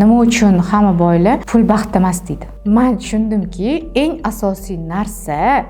Nima uchun hamma boylar pul baxt emas deydi? Men tushundimki, eng asosiy narsa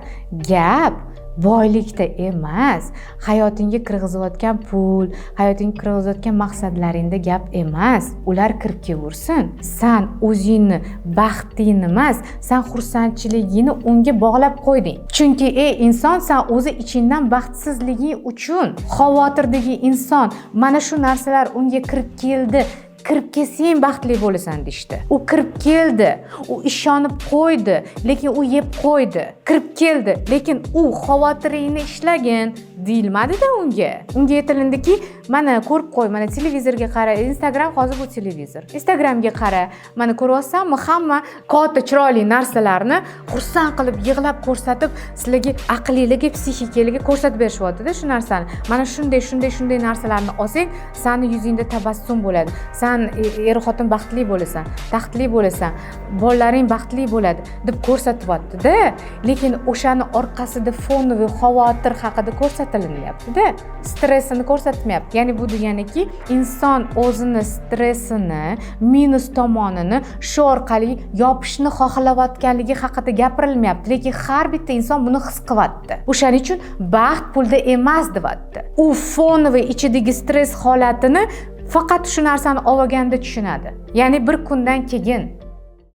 gap boylikda emas, hayotingga kirgizayotgan pul, hayotingga kirgizayotgan maqsadlaringda gap emas. Ular kirib kelursin. Sen o'zingni baxtingni emas, sen xursandchiligingni unga bog'lab qo'yding. Chunki inson sen o'zi ichingdan baxtsizliging uchun xavotirdagi inson mana shu narsalar unga kirib keldi. Kirib kelsang baxtli bo'lasan deydi. U kirib keldi, u ishonib qo'ydi, lekin u yeb qo'ydi. Kirib keldi, lekin u xavotiringni ishlagin deyilmadi-da unga. Unga aytilindiki, mana ko'rib qo'y, mana televizorga qara, Instagram hozir bu televizor. Instagramga qara, mana ko'ryapsanmi, hamma katta chiroyli narsalarni xursand qilib, yig'lab ko'rsatib, sizlarga aqlliga, psixikaliga ko'rsatib berishyapti-da shu narsani. Mana shunday narsalarni olsang, seni yuzingda tabassum bo'ladi. Sen xotin baxtli bo'lasan, taxtli bo'lasan, bolalaring baxtli bo'ladi deb ko'rsatyapti-da, lekin o'shani orqasida fonoviy xavotir haqida ko'rsatilyapti-da, stressini ko'rsatmayapti. Ya'ni bu deganiki, inson o'zini stressini, minus tomonini shu orqali yopishni xohlayotganligi haqida gapirilmayapti, lekin har bitta inson buni his qilyapti. O'shaning uchun baxt pulda emas deyapti. U fonoviy ichidagi stress holatini faqat shu narsani olganda tushunadi. Ya'ni bir kundan keyin